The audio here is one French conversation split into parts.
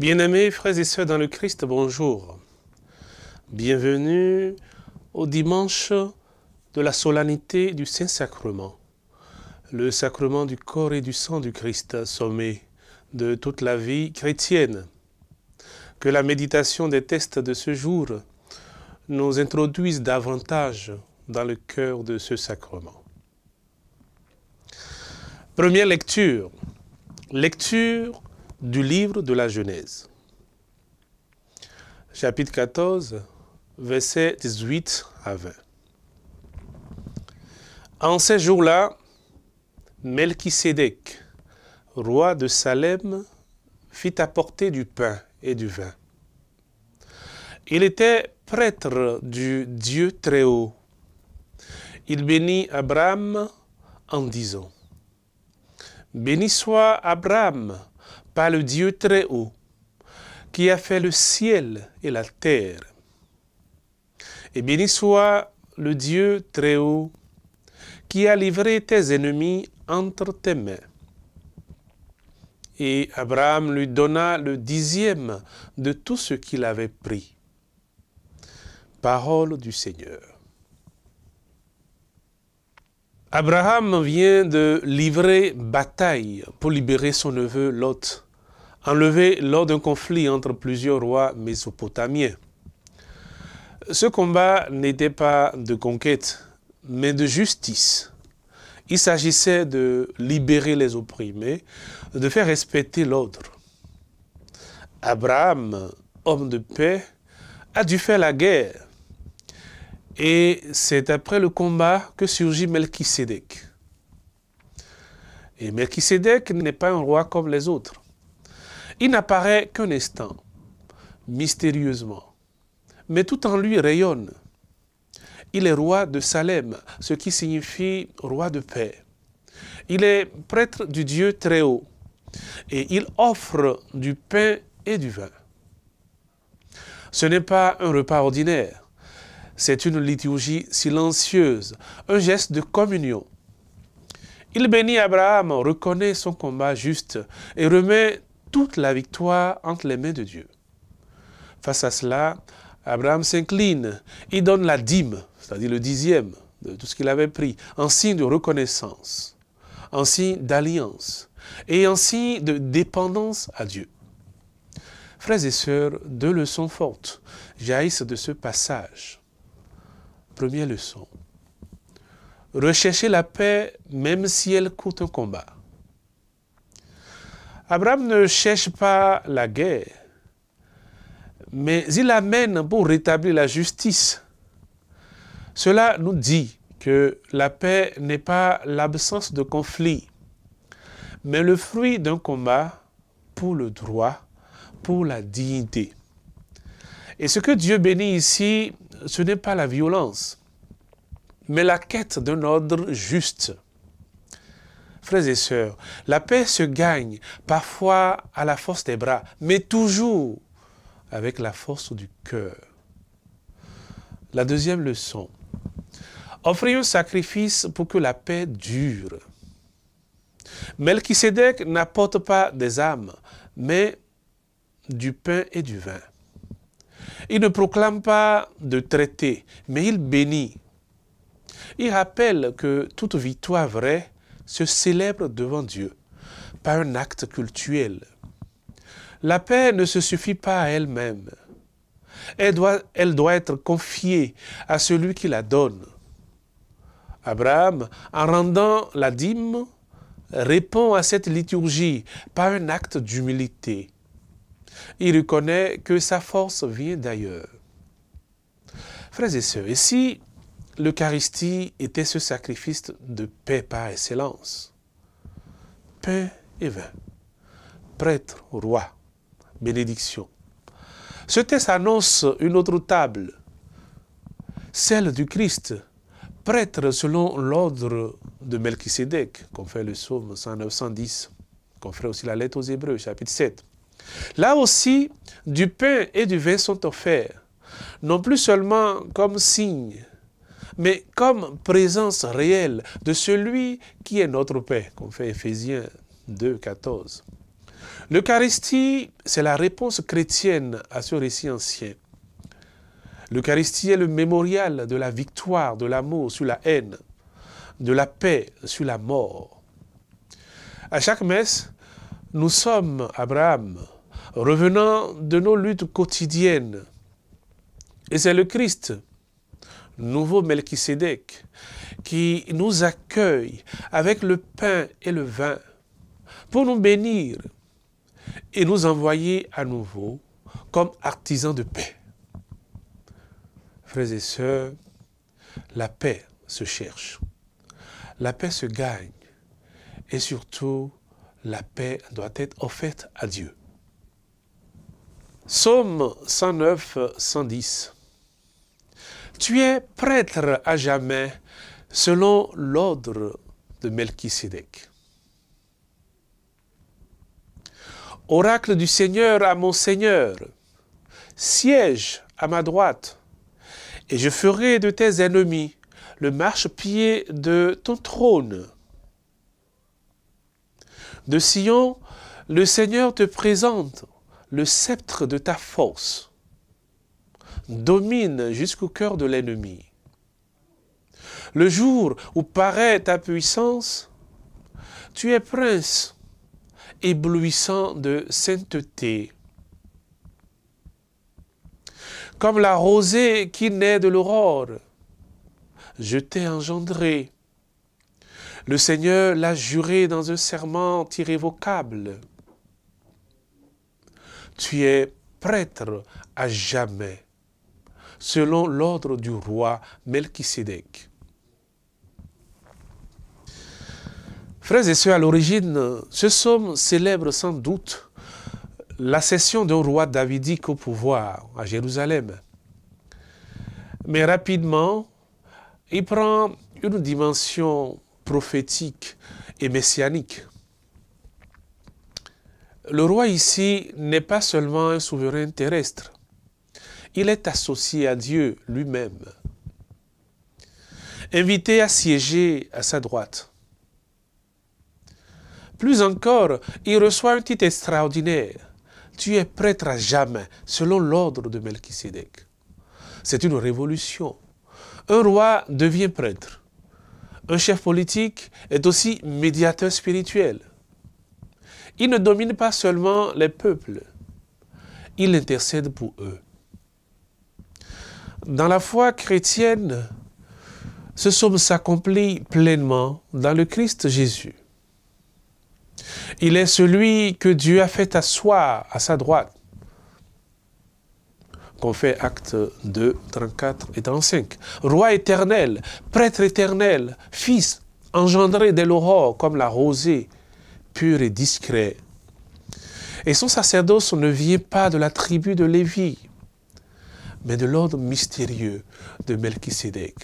Bien-aimés frères et sœurs dans le Christ, bonjour. Bienvenue au dimanche de la solennité du Saint-Sacrement, le sacrement du corps et du sang du Christ, sommet de toute la vie chrétienne. Que la méditation des textes de ce jour nous introduise davantage dans le cœur de ce sacrement. Première lecture. Lecture du livre de la Genèse. Chapitre 14, versets 18 à 20. En ces jours-là, Melchisédek, roi de Salem, fit apporter du pain et du vin. Il était prêtre du Dieu Très-Haut. Il bénit Abraham en disant : « Béni soit Abraham par le Dieu Très-Haut, qui a fait le ciel et la terre. Et béni soit le Dieu Très-Haut, qui a livré tes ennemis entre tes mains. » Et Abraham lui donna le 10e de tout ce qu'il avait pris. Parole du Seigneur. Abraham vient de livrer bataille pour libérer son neveu Lot, enlevé lors d'un conflit entre plusieurs rois mésopotamiens. Ce combat n'était pas de conquête, mais de justice. Il s'agissait de libérer les opprimés, de faire respecter l'ordre. Abraham, homme de paix, a dû faire la guerre. Et c'est après le combat que surgit Melchisédek. Et Melchisédek n'est pas un roi comme les autres. Il n'apparaît qu'un instant, mystérieusement, mais tout en lui rayonne. Il est roi de Salem, ce qui signifie roi de paix. Il est prêtre du Dieu Très-Haut et il offre du pain et du vin. Ce n'est pas un repas ordinaire. C'est une liturgie silencieuse, un geste de communion. Il bénit Abraham, reconnaît son combat juste et remet toute la victoire entre les mains de Dieu. Face à cela, Abraham s'incline, il donne la dîme, c'est-à-dire le 10e de tout ce qu'il avait pris, en signe de reconnaissance, en signe d'alliance et en signe de dépendance à Dieu. Frères et sœurs, 2 leçons fortes jaillissent de ce passage. Première leçon. Rechercher la paix même si elle coûte un combat. Abraham ne cherche pas la guerre, mais il l'amène pour rétablir la justice. Cela nous dit que la paix n'est pas l'absence de conflit, mais le fruit d'un combat pour le droit, pour la dignité. Et ce que Dieu bénit ici, ce n'est pas la violence, mais la quête d'un ordre juste. Frères et sœurs, la paix se gagne parfois à la force des bras, mais toujours avec la force du cœur. La deuxième leçon. Offrir un sacrifice pour que la paix dure. Melchisédek n'apporte pas des âmes, mais du pain et du vin. Il ne proclame pas de traité, mais il bénit. Il rappelle que toute victoire vraie se célèbre devant Dieu par un acte cultuel. La paix ne se suffit pas à elle-même. Elle doit être confiée à celui qui la donne. Abraham, en rendant la dîme, répond à cette liturgie par un acte d'humilité. Il reconnaît que sa force vient d'ailleurs. Frères et sœurs, et si l'Eucharistie était ce sacrifice de paix par excellence? Pain et vin, prêtre, roi, bénédiction. Ce texte annonce une autre table, celle du Christ, prêtre selon l'ordre de Melchisédek, comme fait le psaume 109-110, comme fait aussi la lettre aux Hébreux, chapitre 7. Là aussi, du pain et du vin sont offerts, non plus seulement comme signe, mais comme présence réelle de celui qui est notre paix, comme fait Éphésiens 2, 14. L'Eucharistie, c'est la réponse chrétienne à ce récit ancien. L'Eucharistie est le mémorial de la victoire de l'amour sur la haine, de la paix sur la mort. À chaque messe, nous sommes Abraham, revenant de nos luttes quotidiennes. Et c'est le Christ, nouveau Melchisédek, qui nous accueille avec le pain et le vin pour nous bénir et nous envoyer à nouveau comme artisans de paix. Frères et sœurs, la paix se cherche, la paix se gagne et surtout, la paix doit être offerte à Dieu. Psaume 109, 110. Tu es prêtre à jamais selon l'ordre de Melchisédek. Oracle du Seigneur à mon Seigneur, siège à ma droite, et je ferai de tes ennemis le marchepied de ton trône. De Sion, le Seigneur te présente le sceptre de ta force. Domine jusqu'au cœur de l'ennemi. Le jour où paraît ta puissance, tu es prince, éblouissant de sainteté. Comme la rosée qui naît de l'aurore, je t'ai engendré. Le Seigneur l'a juré dans un serment irrévocable. Tu es prêtre à jamais, selon l'ordre du roi Melchisédek. Frères et sœurs, à l'origine, ce psaume célèbre sans doute l'accession d'un roi davidique au pouvoir à Jérusalem. Mais rapidement, il prend une dimension prophétique et messianique. Le roi ici n'est pas seulement un souverain terrestre, il est associé à Dieu lui-même, invité à siéger à sa droite. Plus encore, il reçoit un titre extraordinaire. Tu es prêtre à jamais, selon l'ordre de Melchisédek. C'est une révolution. Un roi devient prêtre. Un chef politique est aussi médiateur spirituel. Il ne domine pas seulement les peuples, il intercède pour eux. Dans la foi chrétienne, ce psaume s'accomplit pleinement dans le Christ Jésus. Il est celui que Dieu a fait asseoir à sa droite. Qu'on fait acte 2, 34 et 35. Roi éternel, prêtre éternel, fils engendré dès l'aurore comme la rosée, pur et discret. Et son sacerdoce ne vient pas de la tribu de Lévi, mais de l'ordre mystérieux de Melchisédek.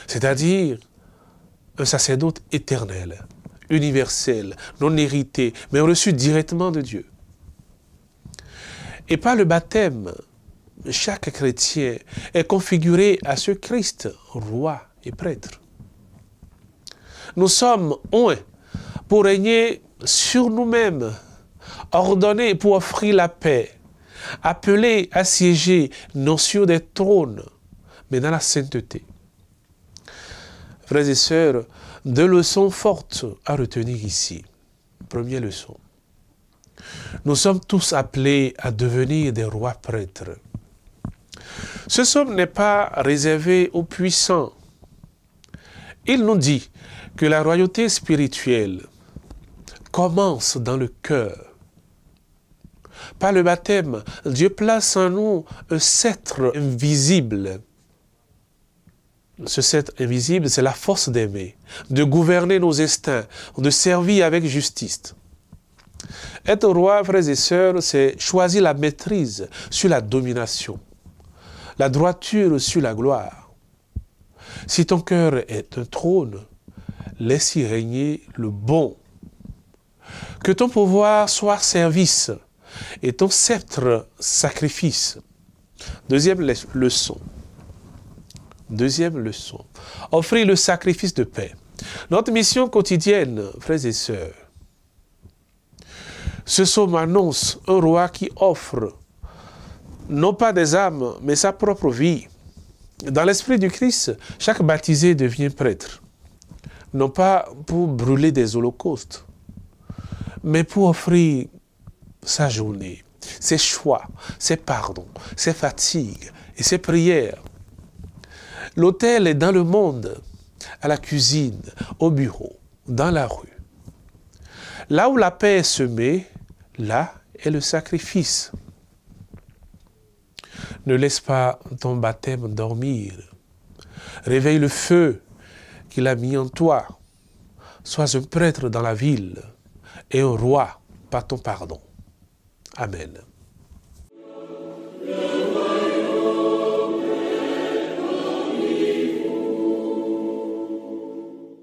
C'est-à-dire un sacerdoce éternel, universel, non hérité, mais reçu directement de Dieu. Et par le baptême, chaque chrétien est configuré à ce Christ, roi et prêtre. Nous sommes oints pour régner sur nous-mêmes, ordonnés pour offrir la paix, appelés à siéger non sur des trônes, mais dans la sainteté. Frères et sœurs, deux leçons fortes à retenir ici. Première leçon. Nous sommes tous appelés à devenir des rois prêtres. Ce psaume n'est pas réservé aux puissants. Il nous dit que la royauté spirituelle commence dans le cœur. Par le baptême, Dieu place en nous un sceptre invisible. Ce sceptre invisible, c'est la force d'aimer, de gouverner nos instincts, de servir avec justice. Être roi, frères et sœurs, c'est choisir la maîtrise sur la domination, la droiture sur la gloire. Si ton cœur est un trône, laisse y régner le bon. Que ton pouvoir soit service et ton sceptre sacrifice. Deuxième leçon. Deuxième leçon. Offrir le sacrifice de paix. Notre mission quotidienne, frères et sœurs, Ce psaume annonce un roi qui offre non pas des âmes, mais sa propre vie. Dans l'esprit du Christ, chaque baptisé devient prêtre, non pas pour brûler des holocaustes, mais pour offrir sa journée, ses choix, ses pardons, ses fatigues et ses prières. L'autel est dans le monde, à la cuisine, au bureau, dans la rue. Là où la paix est semée, là est le sacrifice. Ne laisse pas ton baptême dormir. Réveille le feu qu'il a mis en toi. Sois un prêtre dans la ville et un roi par ton pardon. Amen.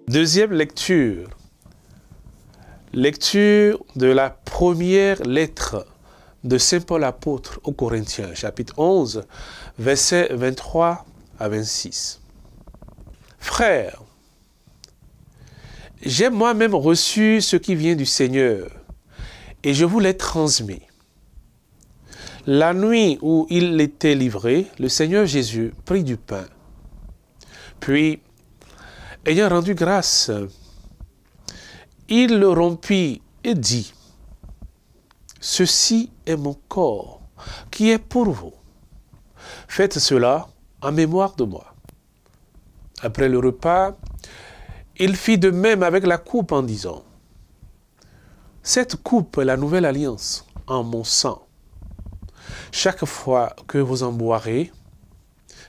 Deuxième lecture. Lecture de la première lettre de Saint Paul apôtre aux Corinthiens, chapitre 11, versets 23 à 26. Frères, j'ai moi-même reçu ce qui vient du Seigneur, et je vous l'ai transmis. La nuit où il était livré, le Seigneur Jésus prit du pain. Puis, ayant rendu grâce, il le rompit et dit, « Ceci est mon corps, qui est pour vous. Faites cela en mémoire de moi. » Après le repas, il fit de même avec la coupe en disant, « Cette coupe est la nouvelle alliance en mon sang. Chaque fois que vous en boirez,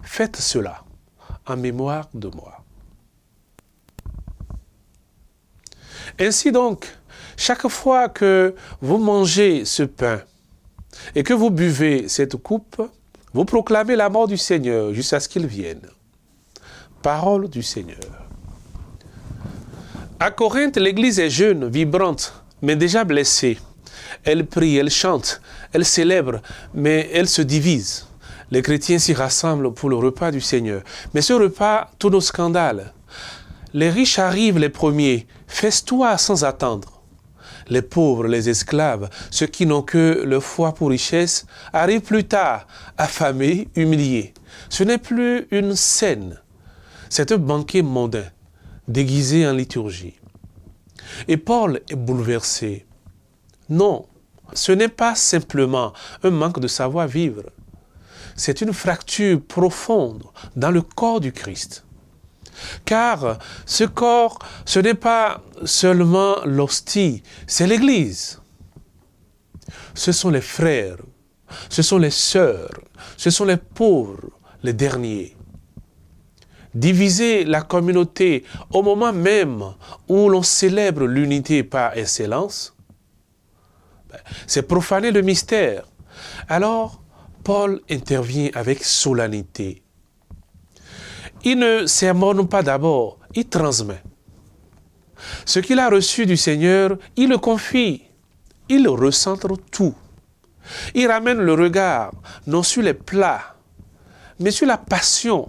faites cela en mémoire de moi. » Ainsi donc, chaque fois que vous mangez ce pain et que vous buvez cette coupe, vous proclamez la mort du Seigneur jusqu'à ce qu'il vienne. Parole du Seigneur. À Corinthe, l'église est jeune, vibrante, mais déjà blessée. Elle prie, elle chante, elle célèbre, mais elle se divise. Les chrétiens s'y rassemblent pour le repas du Seigneur. Mais ce repas tourne au scandale. Les riches arrivent les premiers, festoient sans attendre. Les pauvres, les esclaves, ceux qui n'ont que leur foi pour richesse, arrivent plus tard, affamés, humiliés. Ce n'est plus une scène, c'est un banquet mondain, déguisé en liturgie. Et Paul est bouleversé. Non, ce n'est pas simplement un manque de savoir-vivre. C'est une fracture profonde dans le corps du Christ. Car ce corps, ce n'est pas seulement l'hostie, c'est l'Église. Ce sont les frères, ce sont les sœurs, ce sont les pauvres, les derniers. Diviser la communauté au moment même où l'on célèbre l'unité par excellence, c'est profaner le mystère. Alors, Paul intervient avec solennité. Il ne sermonne pas d'abord, il transmet. Ce qu'il a reçu du Seigneur, il le confie. Il recentre tout. Il ramène le regard, non sur les plats, mais sur la passion.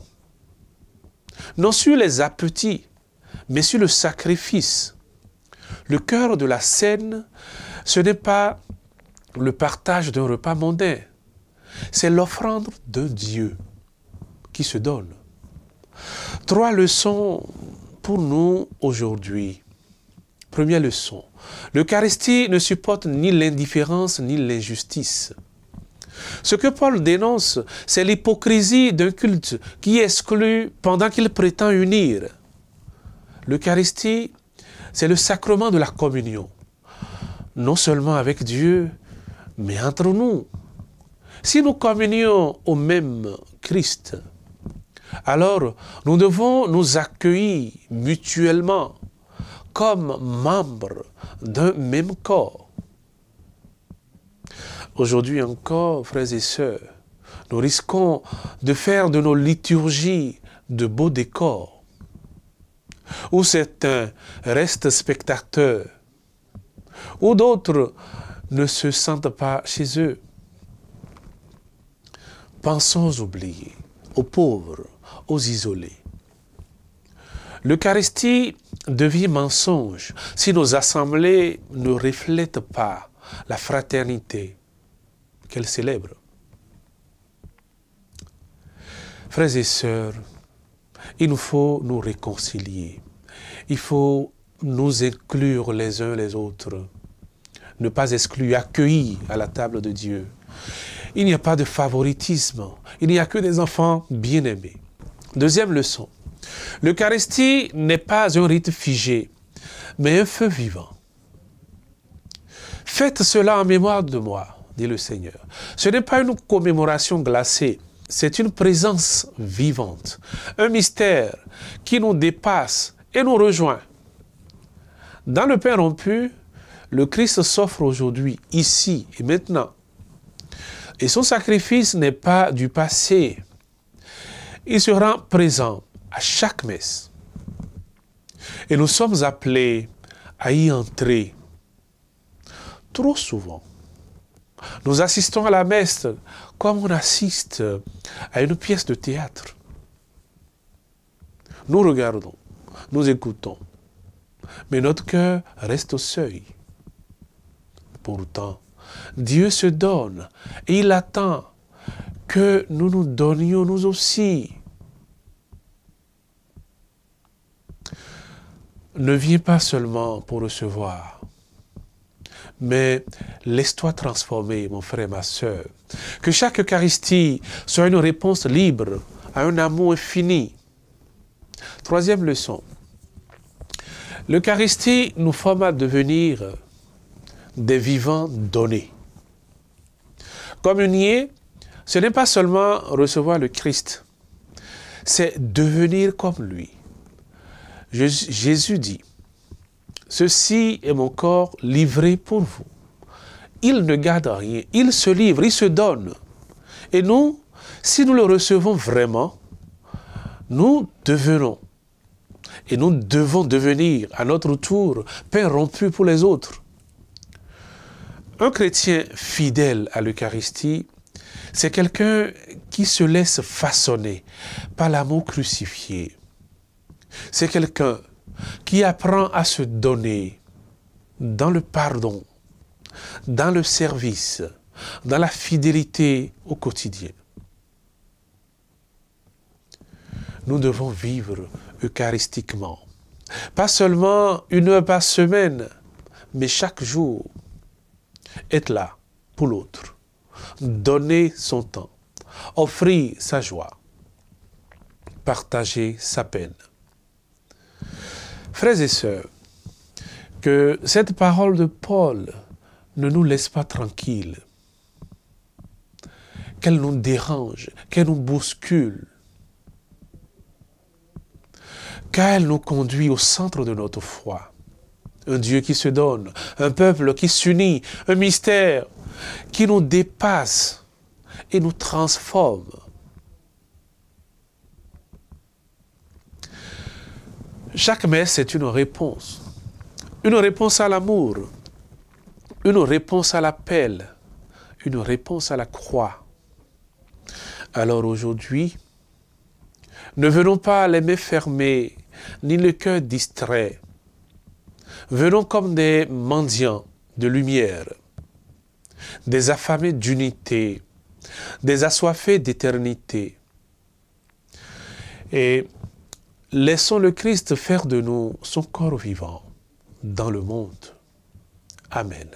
Non sur les appétits, mais sur le sacrifice. Le cœur de la scène, ce n'est pas le partage d'un repas mondain. C'est l'offrande de Dieu qui se donne. 3 leçons pour nous aujourd'hui. Première leçon, l'Eucharistie ne supporte ni l'indifférence ni l'injustice. Ce que Paul dénonce, c'est l'hypocrisie d'un culte qui exclut pendant qu'il prétend unir. L'Eucharistie, c'est le sacrement de la communion, non seulement avec Dieu, mais entre nous. Si nous communions au même Christ, alors nous devons nous accueillir mutuellement comme membres d'un même corps. Aujourd'hui encore, frères et sœurs, nous risquons de faire de nos liturgies de beaux décors, où certains restent spectateurs, où d'autres ne se sentent pas chez eux. Pensons aux oubliés, aux pauvres, aux isolés. L'Eucharistie devient mensonge si nos assemblées ne reflètent pas la fraternité qu'elle célèbre. Frères et sœurs, il nous faut nous réconcilier. Il faut nous inclure les uns les autres. Ne pas exclure, accueillir à la table de Dieu. Il n'y a pas de favoritisme. Il n'y a que des enfants bien-aimés. Deuxième leçon. L'Eucharistie n'est pas un rite figé, mais un feu vivant. Faites cela en mémoire de moi, dit le Seigneur. Ce n'est pas une commémoration glacée, c'est une présence vivante, un mystère qui nous dépasse et nous rejoint. Dans le pain rompu, le Christ s'offre aujourd'hui, ici et maintenant. Et son sacrifice n'est pas du passé. Il se rend présent à chaque messe. Et nous sommes appelés à y entrer. Trop souvent, nous assistons à la messe comme on assiste à une pièce de théâtre. Nous regardons, nous écoutons, mais notre cœur reste au seuil. Pourtant, Dieu se donne et il attend que nous nous donnions nous aussi. Ne viens pas seulement pour recevoir, mais laisse-toi transformer, mon frère, ma sœur. Que chaque Eucharistie soit une réponse libre à un amour infini. Troisième leçon. L'Eucharistie nous forme à devenir des vivants donnés. Communier, ce n'est pas seulement recevoir le Christ, c'est devenir comme lui. Jésus dit, « Ceci est mon corps livré pour vous. » Il ne garde rien, il se livre, il se donne. Et nous, si nous le recevons vraiment, nous devenons. Et nous devons devenir, à notre tour, pain rompu pour les autres. Un chrétien fidèle à l'Eucharistie, c'est quelqu'un qui se laisse façonner par l'amour crucifié. C'est quelqu'un qui apprend à se donner dans le pardon, dans le service, dans la fidélité au quotidien. Nous devons vivre eucharistiquement. Pas seulement 1 heure par semaine, mais chaque jour. Être là pour l'autre. Donner son temps. Offrir sa joie. Partager sa peine. Frères et sœurs, que cette parole de Paul ne nous laisse pas tranquilles. Qu'elle nous dérange, qu'elle nous bouscule. Qu'elle nous conduit au centre de notre foi. Un Dieu qui se donne, un peuple qui s'unit, un mystère qui nous dépasse et nous transforme. Chaque messe est une réponse à l'amour, une réponse à l'appel, une réponse à la croix. Alors aujourd'hui, ne venons pas les mains fermées, ni le cœur distrait. Venons comme des mendiants de lumière, des affamés d'unité, des assoiffés d'éternité. Et laissons le Christ faire de nous son corps vivant dans le monde. Amen.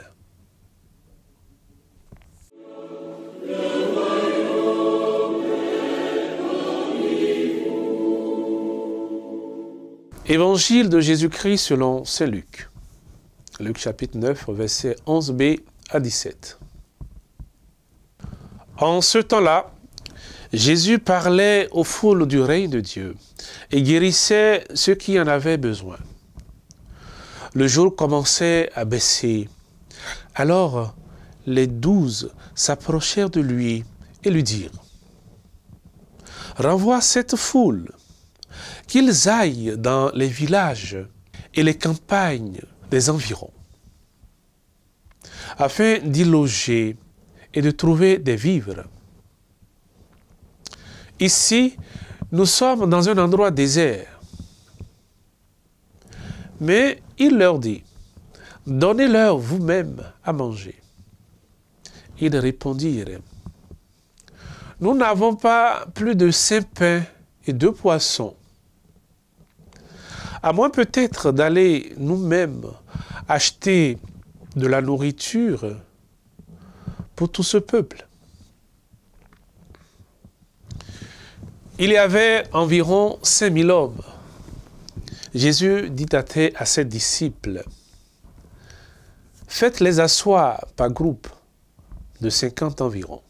Évangile de Jésus-Christ selon saint Luc. Luc chapitre 9, versets 11b à 17. En ce temps-là, Jésus parlait aux foules du règne de Dieu et guérissait ceux qui en avaient besoin. Le jour commençait à baisser. Alors, les 12 s'approchèrent de lui et lui dirent, « Renvoie cette foule, qu'ils aillent dans les villages et les campagnes des environs, afin d'y loger et de trouver des vivres. Ici, nous sommes dans un endroit désert. » Mais il leur dit, « Donnez-leur vous-même à manger. » Ils répondirent, nous n'avons pas plus de 5 pains et 2 poissons. À moins peut-être d'aller nous-mêmes acheter de la nourriture pour tout ce peuple. Il y avait environ 5000 hommes. Jésus dit à ses disciples, faites-les asseoir par groupe de 50 environ.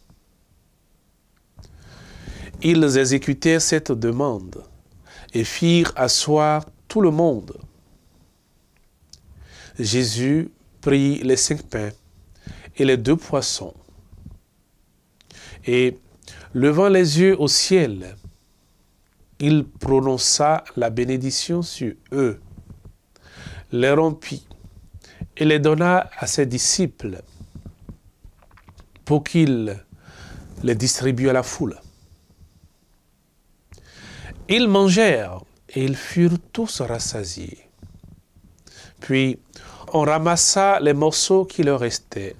Ils exécutèrent cette demande et firent asseoir tout le monde. Jésus prit les 5 pains et les 2 poissons et, levant les yeux au ciel, il prononça la bénédiction sur eux, les rompit et les donna à ses disciples pour qu'ils les distribuent à la foule. Ils mangèrent et ils furent tous rassasiés. Puis on ramassa les morceaux qui leur restaient.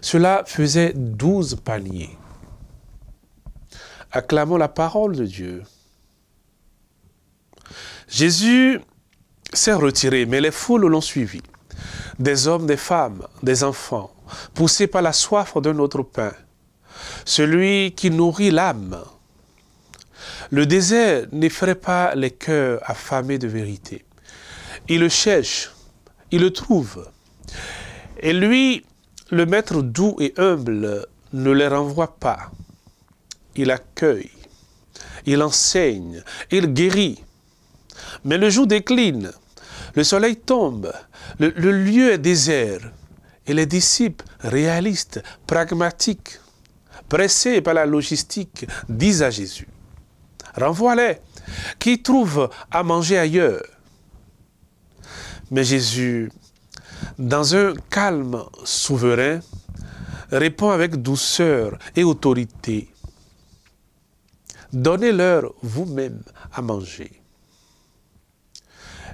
Cela faisait 12 paniers. Acclamons la parole de Dieu. Jésus s'est retiré, mais les foules l'ont suivi. Des hommes, des femmes, des enfants, poussés par la soif d'un autre pain. Celui qui nourrit l'âme. Le désert n'effraie pas les cœurs affamés de vérité. Il le cherche, il le trouve. Et lui, le maître doux et humble, ne les renvoie pas. Il accueille, il enseigne, il guérit. Mais le jour décline, le soleil tombe, le lieu est désert. Et les disciples réalistes, pragmatiques, pressés par la logistique, disent à Jésus, renvoie-les, qui trouvent à manger ailleurs. Mais Jésus, dans un calme souverain, répond avec douceur et autorité. Donnez-leur vous-même à manger.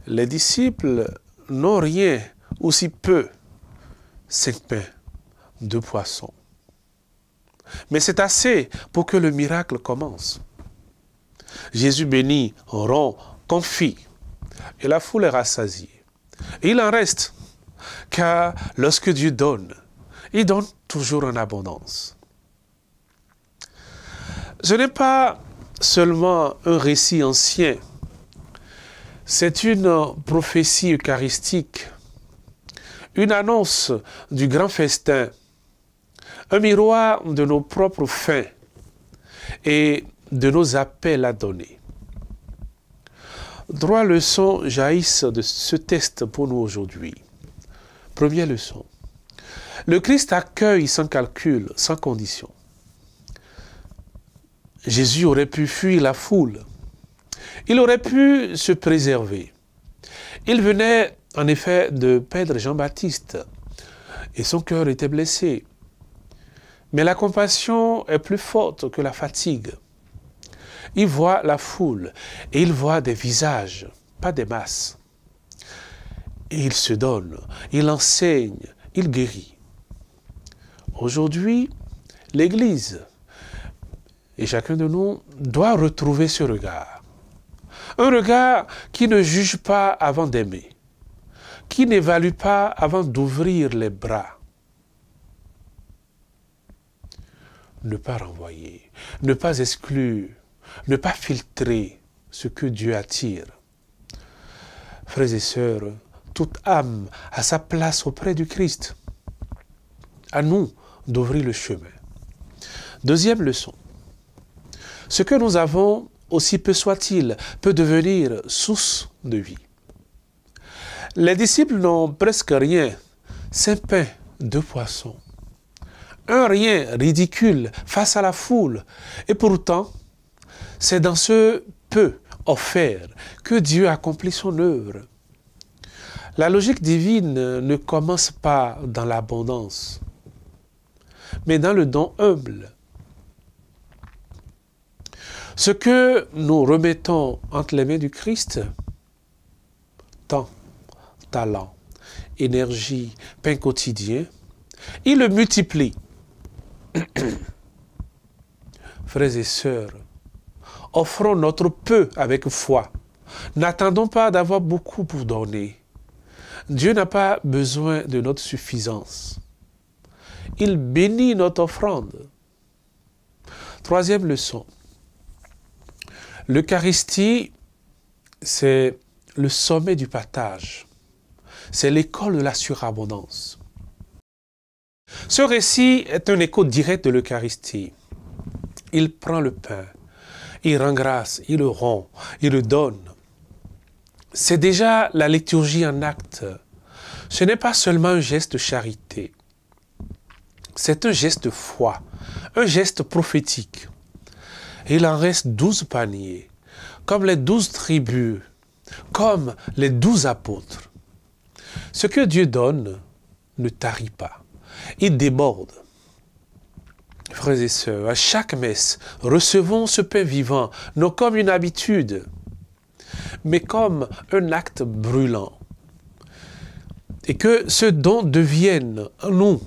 Les disciples n'ont rien, aussi peu, 5 pains, 2 poissons. Mais c'est assez pour que le miracle commence. Jésus bénit, rompt, confie, et la foule est rassasiée. Et il en reste, car lorsque Dieu donne, il donne toujours en abondance. Ce n'est pas seulement un récit ancien, c'est une prophétie eucharistique, une annonce du grand festin, un miroir de nos propres fins et de nos appels à donner. 3 leçons jaillissent de ce texte pour nous aujourd'hui. Première leçon. Le Christ accueille sans calcul, sans condition. Jésus aurait pu fuir la foule. Il aurait pu se préserver. Il venait en effet de perdre Jean-Baptiste et son cœur était blessé. Mais la compassion est plus forte que la fatigue. Il voit la foule et il voit des visages, pas des masses. Et il se donne, il enseigne, il guérit. Aujourd'hui, l'Église et chacun de nous doit retrouver ce regard. Un regard qui ne juge pas avant d'aimer, qui n'évalue pas avant d'ouvrir les bras. Ne pas renvoyer, ne pas exclure, ne pas filtrer ce que Dieu attire. Frères et sœurs, toute âme a sa place auprès du Christ. À nous d'ouvrir le chemin. Deuxième leçon. Ce que nous avons, aussi peu soit-il, peut devenir source de vie. Les disciples n'ont presque rien, 5 pains, 2 poissons. Un rien ridicule face à la foule. Et pourtant, c'est dans ce peu offert que Dieu accomplit son œuvre. La logique divine ne commence pas dans l'abondance, mais dans le don humble. Ce que nous remettons entre les mains du Christ, temps, talent, énergie, pain quotidien, Il le multiplie. Frères et sœurs, offrons notre peu avec foi. N'attendons pas d'avoir beaucoup pour donner. Dieu n'a pas besoin de notre suffisance. Il bénit notre offrande. Troisième leçon. L'Eucharistie, c'est le sommet du partage. C'est l'école de la surabondance. Ce récit est un écho direct de l'Eucharistie. Il prend le pain, il rend grâce, il le rompt, il le donne. C'est déjà la liturgie en acte. Ce n'est pas seulement un geste de charité. C'est un geste de foi, un geste prophétique. Il en reste 12 paniers, comme les 12 tribus, comme les 12 apôtres. Ce que Dieu donne ne tarit pas, il déborde. Frères et sœurs, à chaque messe, recevons ce pain vivant, non comme une habitude, mais comme un acte brûlant. Et que ce don devienne en nous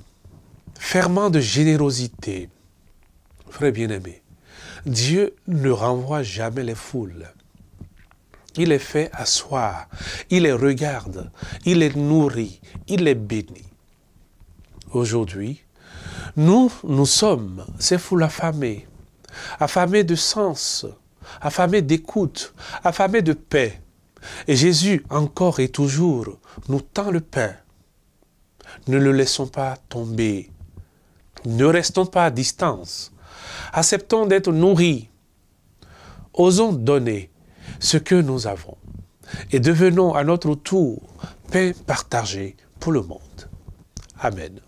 ferment de générosité. Frères bien-aimés, Dieu ne renvoie jamais les foules. Il les fait asseoir, il les regarde, il les nourrit, il les bénit. Aujourd'hui, nous sommes ces foules affamées de sens, affamées d'écoute, affamées de paix. Et Jésus, encore et toujours, nous tend le pain. Ne le laissons pas tomber. Ne restons pas à distance. Acceptons d'être nourris. Osons donner ce que nous avons. Et devenons à notre tour pain partagé pour le monde. Amen.